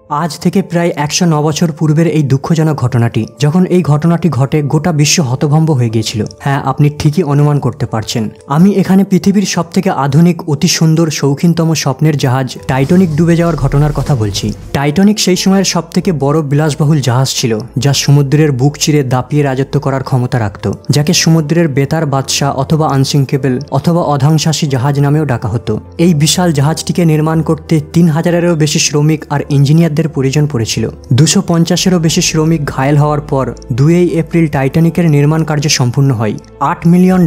আজ থেকে প্রায় 109 বছর পূর্বের এই দুঃখজনক ঘটনাটি, যখন এই ঘটনাটি ঘটে গোটা বিশ্ব হতভম্ব হয়ে গিয়েছিল। হ্যাঁ, আপনি ঠিকই অনুমান করতে পারছেন। আমি এখানে পৃথিবীর সবথেকে আধুনিক, অতি সুন্দর, শৌখিনতম স্বপ্নের জাহাজ টাইটানিক ডুবে যাওয়ার ঘটনার কথা বলছি। টাইটানিক সেই সময়ের সবথেকে বড় বিলাসবহুল জাহাজ ছিল, যা সমুদ্রের বুক চিরে দাপিয়ে রাজত্ব করার ক্ষমতা রাখত, যাকে সমুদ্রের বেতার বাদশাহ অথবা আনসিঙ্কেবল অথবা অধ্বংসাসী জাহাজ নামেও ডাকা হতো। এই বিশাল জাহাজটিকে নির্মাণ করতে 3000-এরও বেশি শ্রমিক আর ইঞ্জিনিয়ারদের প্রয়োজন পড়েছিল। 250-এরও বেশি শ্রমিক ঘায়েল হওয়ার পর 2 এপ্রিল টাইটানিকের নির্মাণ কার্য সম্পূর্ণ হয়। $8 মিলিয়ন,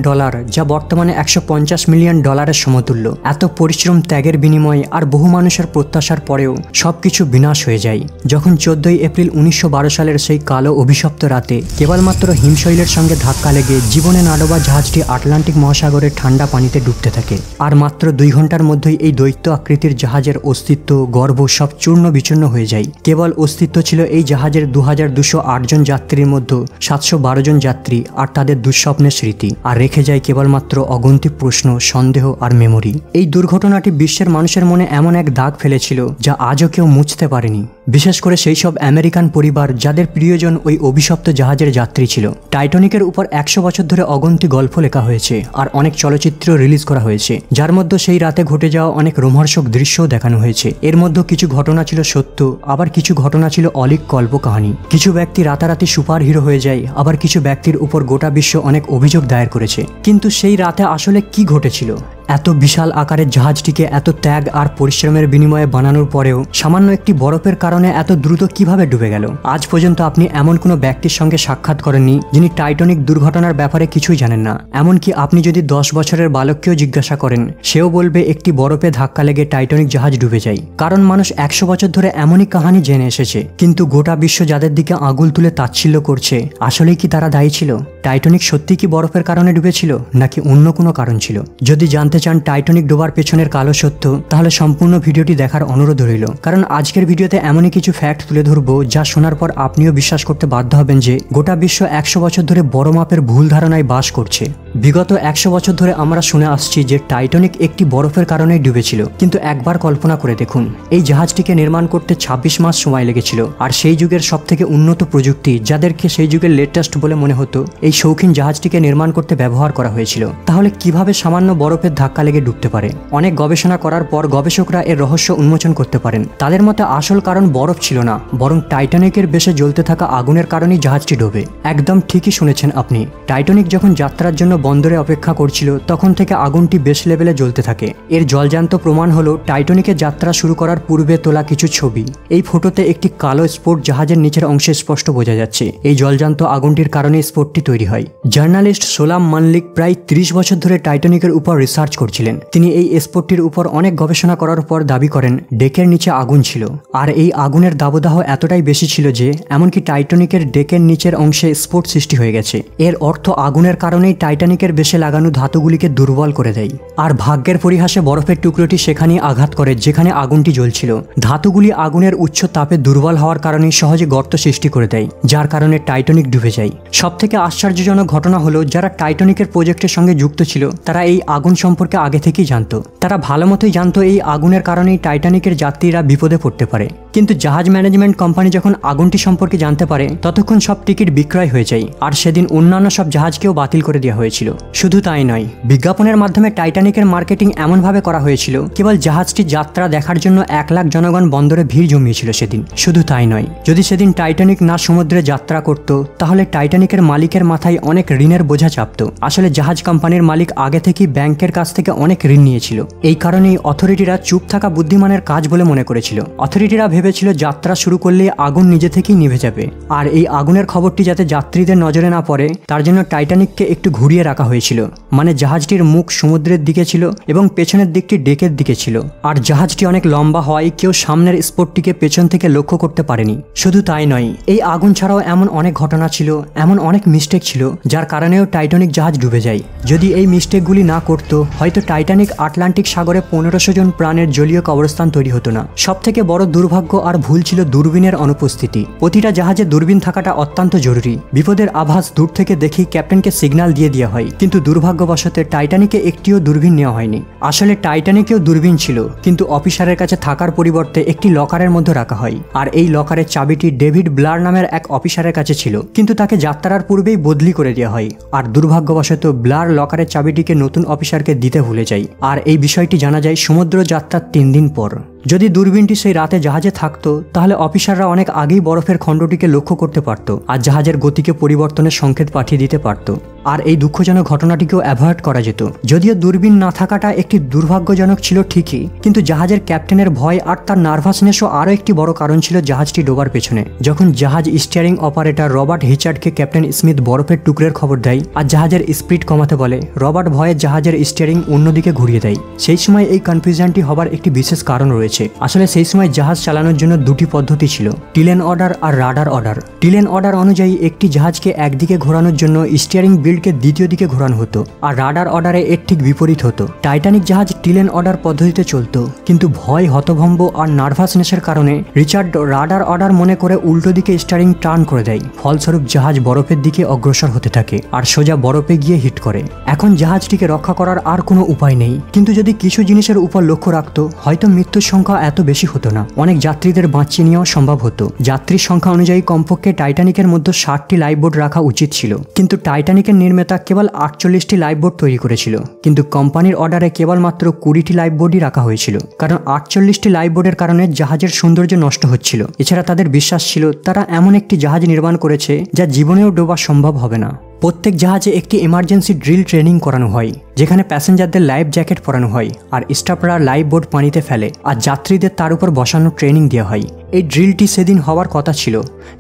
যা বর্তমানে $150 মিলিয়ন সমতুল্য। এত পরিশ্রম, ত্যাগের বিনিময়ে আর বহু মানুষের প্রত্যাশার পরেও সবকিছু বিনাশ হয়ে যায় যখন 14 এপ্রিল 1912 সালের সেই কালো অভিশপ্ত রাতে কেবলমাত্র হিমশৈলের সঙ্গে ধাক্কা লেগে জীবনে নাডোবা জাহাজটি আটলান্টিক মহাসাগরের ঠান্ডা পানিতে ডুবতে থাকে। আর মাত্র 2 ঘন্টার মধ্যেই এই দৈত্য আকৃতির জাহাজের অস্তিত্ব, গর্ব সব চূর্ণ বিচূর্ণ হয়ে যায়। কেবল অস্তিত্ব ছিল এই জাহাজের 2208 জন যাত্রীর মধ্যে 712 জন যাত্রী আর তাদের দুঃস্বপ্নের স্মৃতি, আর রেখে যায় কেবলমাত্র অগন্তি প্রশ্ন, সন্দেহ আর মেমোরি। এই দুর্ঘটনাটি বিশ্বের মানুষের মনে এমন এক দাগ ফেলেছিল যা আজও কেউ মুছতে পারেনি, বিশেষ করে সেই সব আমেরিকান পরিবার যাদের প্রিয়জন ওই অভিশপ্ত জাহাজের যাত্রী ছিল। টাইটানিকের উপর 100 বছর ধরে অগন্তি গল্প লেখা হয়েছে আর অনেক চলচ্চিত্র রিলিজ করা হয়েছে, যার মধ্যে সেই রাতে ঘটে যাওয়া অনেক রোমহর্ষক দৃশ্যও দেখানো হয়েছে। এর মধ্যে কিছু ঘটনা ছিল সত্য, আবার কিছু ঘটনা ছিল অলীক কল্পকাহিনী। কিছু ব্যক্তি রাতারাতি সুপার হিরো হয়ে যায়, আবার কিছু ব্যক্তির উপর গোটা বিশ্ব অনেক অভিযোগ দায়ের করেছে। কিন্তু সেই রাতে আসলে কি ঘটেছিল? এত বিশাল আকারের জাহাজটিকে এত ত্যাগ আর পরিশ্রমের বিনিময়ে বানানোর পরেও সামান্য একটি বরফের কারণে এত দ্রুত কিভাবে ডুবে গেল? আজ পর্যন্ত আপনি এমন কোনো ব্যক্তির সঙ্গে সাক্ষাৎ করেননি যিনি টাইটানিক দুর্ঘটনার ব্যাপারে কিছুই জানেন না। এমনকি আপনি যদি 10 বছরের বালককেও জিজ্ঞাসা করেন, সেও বলবে একটি বরফে ধাক্কা লেগে টাইটানিক জাহাজ ডুবে যায়। কারণ মানুষ 100 বছর ধরে এমনই কাহিনী জেনে এসেছে। কিন্তু গোটা বিশ্ব যাদের দিকে আঙুল তুলে তাচ্ছিল্য করছে, আসলেই কি তারা দায়ী ছিল? টাইটানিক সত্যি কি বরফের কারণে ডুবেছিল, নাকি অন্য কোনো কারণ ছিল? যদি জানতে চান টাইটানিক ডোবার পেছনের কালো সত্য, তাহলে সম্পূর্ণ ভিডিওটি দেখার অনুরোধ রইল। কারণ আজকের ভিডিওতে এমনই কিছু ফ্যাক্ট তুলে ধরবো যা শোনার পর আপনিও বিশ্বাস করতে বাধ্য হবেন যে গোটা বিশ্ব 100 বছর ধরে বড় মাপের ভুল ধারণায় বাস করছে। বিগত 100 বছর ধরে আমরা শুনে আসছি যে টাইটানিক একটি বরফের কারণেই ডুবেছিল, কিন্তু একবার কল্পনা করে দেখুন, এই জাহাজটিকে নির্মাণ করতে 26 মাস সময় লেগেছিল। আর সেই যুগের সবথেকে উন্নত প্রযুক্তি, যাদেরকে সেই যুগের লেটেস্ট বলে মনে হতো, এই শৌখিন জাহাজটিকে নির্মাণ করতে ব্যবহার করা হয়েছিল। তাহলে কিভাবে সামান্য বরফের ধাক্কা লেগে ডুবতে পারে? অনেক গবেষণা করার পর গবেষকরা এর রহস্য উন্মোচন করতে পারেন। তাদের মতে আসল কারণ বরফ ছিল না, বরং টাইটানিকের বেশে জ্বলতে থাকা আগুনের কারণেই জাহাজটি ডোবে। একদম ঠিকই শুনেছেন আপনি। টাইটানিক যখন যাত্রার জন্য বন্দরে অপেক্ষা করছিল, তখন থেকে আগুনটি বেশ লেভেলে জ্বলতে থাকে। এর জলজান্ত প্রমাণ হলো টাইটানিকের যাত্রা শুরু করার পূর্বে তোলা কিছু ছবি। এই ফটোতে একটি কালো স্পট জাহাজের নিচের অংশে স্পষ্ট বোঝা যাচ্ছে। এই জলজান্ত আগুনটির কারণে স্পটটি তৈরি হয়। জার্নালিস্ট সোলাম মানলিক প্রায় 30 বছর ধরে টাইটানিকের উপর রিসার্চ করছিলেন। তিনি এই স্পটটির উপর অনেক গবেষণা করার পর দাবি করেন ডেকের নিচে আগুন ছিল, আর এই আগুনের দাবদাহ এতটাই বেশি ছিল যে এমনকি টাইটানিকের ডেকের নিচের অংশে স্পট সৃষ্টি হয়ে গেছে। এর অর্থ আগুনের কারণেই টাইটানিকের বেশে লাগানো ধাতুগুলিকে দুর্বল করে দেয়। আর ভাগ্যের পরিহাসে বরফের টুকরোটি সেখানেই আঘাত করে যেখানে আগুনটি জ্বলছিল। ধাতুগুলি আগুনের উচ্চ তাপে দুর্বল হওয়ার কারণে সহজে গর্ত সৃষ্টি করে দেয়, যার কারণে টাইটানিক ডুবে যায়। সবথেকে আশ্চর্যজনক ঘটনা হলো, যারা টাইটানিকের প্রজেক্টের সঙ্গে যুক্ত ছিল তারা এই আগুন সম্পর্কে আগে থেকেই জানতো। তারা ভালো মতোই জানতো এই আগুনের কারণেই টাইটানিকের যাত্রীরা বিপদে পড়তে পারে। কিন্তু জাহাজ ম্যানেজমেন্ট কোম্পানি যখন আগুনটি সম্পর্কে জানতে পারে, ততক্ষণ সব টিকিট বিক্রয় হয়ে যায়, আর সেদিন অন্যান্য সব জাহাজকেও বাতিল করে দেওয়া হয়েছিল। শুধু তাই নয়, বিজ্ঞাপনের মাধ্যমে টাইটানিকের মার্কেটিং এমনভাবে করা হয়েছিল, কেবল জাহাজটি যাত্রা দেখার জন্য 1 লাখ জনগণ বন্দরে ভিড় জমিয়েছিল সেদিন। শুধু তাই নয়, যদি সেদিন টাইটানিক না সমুদ্রে যাত্রা করত, তাহলে টাইটানিকের মালিকের মাথায় অনেক ঋণের বোঝা চাপত। আসলে জাহাজ কোম্পানির মালিক আগে থেকেই ব্যাংকের কাছ থেকে অনেক ঋণ নিয়েছিল। এই কারণেই অথরিটিরা চুপ থাকা বুদ্ধিমানের কাজ বলে মনে করেছিল। অথরিটিরা ভেবেছিল যাত্রা শুরু করলে আগুন নিজে থেকেই নিভে যাবে, আর এই আগুনের খবরটি যাতে যাত্রীদের নজরে না পড়ে তার জন্য টাইটানিককে একটু ঘুরিয়ে রাখা হয়েছিল। মানে জাহাজটির মুখ সমুদ্রের দিকে ছিল এবং পেছনের দিকটি ডেকের দিকে ছিল। আর জাহাজটি অনেক লম্বা হওয়ায় কেউ সামনের স্পটটিকে পেছন থেকে লক্ষ্য করতে পারেনি। শুধু তাই নয়, এই আগুন ছাড়াও এমন অনেক ঘটনা ছিল, এমন অনেক মিস্টেক ছিল, যার কারণেও টাইটানিক জাহাজ ডুবে যায়। যদি এই মিস্টেকগুলি না করতো, হয়তো টাইটানিক আটলান্টিক সাগরে 1500 জন প্রাণের জলীয় কবরস্থান তৈরি হতো না। সবথেকে বড় দুর্ভাগ্য আর ভুল ছিল দূরবীনের অনুপস্থিতি। প্রতিটা জাহাজে দূরবীন থাকাটা অত্যন্ত জরুরি। বিপদের আভাস দূর থেকে দেখেই ক্যাপ্টেনকে সিগন্যাল দিয়ে দেওয়া হয়, কিন্তু দুর্ভাগ্যবশত টাইটানিকে একটিও দূরবীন নেওয়া হয়নি। আসলে টাইটানিকেও দূরবীন ছিল, কিন্তু অফিসারের কাছে থাকার পরিবর্তে একটি লকারের মধ্যে রাখা হয়। আর এই লকারের চাবিটি ডেভিড ব্লার নামের এক অফিসারের কাছে ছিল, কিন্তু তাকে যাত্রার পূর্বেই বদলি করে দেওয়া হয়। আর দুর্ভাগ্যবশত ব্লার লকারের চাবিটিকে নতুন অফিসারকে দিতে ভুলে যায়। আর এই বিষয়টি জানা যায় সমুদ্র যাত্রার 3 দিন পর। যদি দূরবীনটি সেই রাতে জাহাজে থাকতো তাহলে অফিসাররা অনেক আগেই বরফের খণ্ডটিকে লক্ষ্য করতে পারত আর জাহাজের গতিকে পরিবর্তনের সংকেত পাঠিয়ে দিতে পারত। আর এই দুঃখজনক ঘটনাটিকেও অ্যাভয়েড করা যেত। যদিও দূরবীন না থাকাটা একটি দুর্ভাগ্যজনক ছিল ঠিকই, কিন্তু জাহাজের ক্যাপ্টেনের ভয় আর তার নার্ভাসনেসও আরও একটি বড় কারণ ছিল জাহাজটি ডোবার পেছনে। যখন জাহাজ স্টিয়ারিং অপারেটর রবার্ট হিচার্ডকে ক্যাপ্টেন স্মিথ বরফের টুকরের খবর দেয় আর জাহাজের স্পিড কমাতে বলে, রবার্ট ভয়ে জাহাজের স্টিয়ারিং অন্যদিকে ঘুরিয়ে দেয়। সেই সময় এই কনফিউশনটি হবার একটি বিশেষ কারণ রয়েছে। আসলে সেই সময় জাহাজ চালানোর জন্য দুটি পদ্ধতি ছিল, টিলেন অর্ডার আর রাডার অর্ডার। টিলেন অর্ডার অনুযায়ী একটি জাহাজকে একদিকে ঘোরানোর জন্য স্টিয়ারিং বিল্ডকে দ্বিতীয় দিকে ঘোরানো হতো, আর রাডার অর্ডারে এর ঠিক বিপরীত হতো। টাইটানিক জাহাজ টিলেন অর্ডার পদ্ধতিতে চলত, কিন্তু ভয়, হতভম্ব আর নার্ভাসনেসের কারণে রিচার্ড রাডার অর্ডার মনে করে উল্টো দিকে স্টিয়ারিং টার্ন করে দেয়। ফলস্বরূপ জাহাজ বরফের দিকে অগ্রসর হতে থাকে আর সোজা বরফে গিয়ে হিট করে। এখন জাহাজটিকে রক্ষা করার আর কোনো উপায় নেই, কিন্তু যদি কিছু জিনিসের উপর লক্ষ্য রাখত হয়তো মৃত্যুর সংখ্যা এত বেশি হতো না। অনেক যাত্রীদের বাঁচিয়ে নেওয়া সম্ভব হতো। যাত্রীর সংখ্যা অনুযায়ী কমপক্ষে টাইটানিকের মধ্যে 60টি লাইফবোট রাখা উচিত ছিল, কিন্তু টাইটানিকের নির্মাতা কেবল 48টি লাইফবোট তৈরি করেছিল, কিন্তু কোম্পানির অর্ডারে কেবলমাত্র 20টি লাইফবোটই রাখা হয়েছিল, কারণ 48টি লাইফবোটের কারণে জাহাজের সৌন্দর্য নষ্ট হচ্ছিল। এছাড়া তাদের বিশ্বাস ছিল তারা এমন একটি জাহাজ নির্মাণ করেছে যা জীবনেও ডোবা সম্ভব হবে না। প্রত্যেক জাহাজে একটি এমার্জেন্সি ড্রিল ট্রেনিং করানো হয়, যেখানে প্যাসেঞ্জারদের লাইফ জ্যাকেট পরানো হয় আর স্টাফরা লাইফ বোট পানিতে ফেলে আর যাত্রীদের তার উপর বসানো ট্রেনিং দেওয়া হয়। এই ড্রিলটি সেদিন হওয়ার কথা ছিল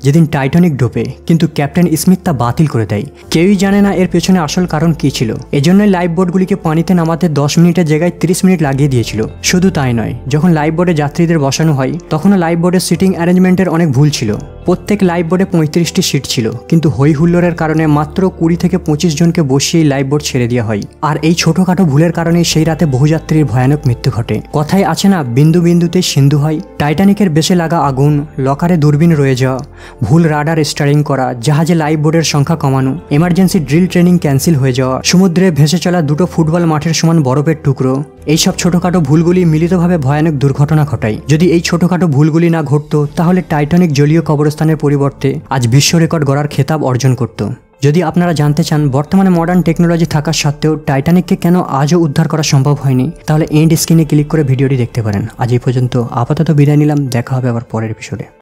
যেদিন টাইটানিক ডোবে, কিন্তু ক্যাপ্টেন স্মিথ তা বাতিল করে দেয়। কেউই জানে না এর পেছনে আসল কারণ কী ছিল। এজন্যই লাইফ বোটগুলিকে পানিতে নামাতে 10 মিনিটের জায়গায় 30 মিনিট লাগিয়ে দিয়েছিল। শুধু তাই নয়, যখন লাইফ বোটে যাত্রীদের বসানো হয় তখনও লাইফ বোটের সিটিং অ্যারেঞ্জমেন্টের অনেক ভুল ছিল। প্রত্যেক লাইফ বোটে 35টি সিট ছিল, কিন্তু হই হুল্লোড়ের কারণে মাত্র 20 থেকে 25 জনকে বসিয়েই লাইফ বোট ছেড়ে দেওয়া হয়। আর এই ছোটখাটো ভুলের কারণে সেই রাতে বহু যাত্রীর ভয়ানক মৃত্যু ঘটে। কথায় আছে না, বিন্দু বিন্দুতে সিন্ধু হয়। টাইটানিকের বেশে লাগা আগুন, লকারে দূরবীন রয়ে যাওয়া, ভুল রাডার স্টারিং করা, জাহাজে লাইফ বোটের সংখ্যা কমানো, এমার্জেন্সি ড্রিল ট্রেনিং ক্যান্সেল হয়ে যাওয়া, সমুদ্রে ভেসে চলা 2টো ফুটবল মাঠের সমান বরফের টুকরো, এইসব ছোটখাটো ভুলগুলি মিলিতভাবে ভয়ানক দুর্ঘটনা ঘটায়। যদি এই ছোটখাটো ভুলগুলি না ঘটতো তাহলে টাইটানিক জলীয় কবরস্থানের পরিবর্তে আজ বিশ্ব রেকর্ড গড়ার খেতাব অর্জন করত। যদি আপনারা জানতে চান বর্তমানে মডার্ন টেকনোলজি থাকা সত্ত্বেও টাইটানিককে কেন আজও উদ্ধার করা সম্ভব হয়নি, তাহলে এন্ড স্ক্রিনে ক্লিক করে ভিডিওটি দেখতে পারেন। আজ এই পর্যন্ত আপাতত বিদায় নিলাম, দেখা হবে আবার পরের এপিসোডে।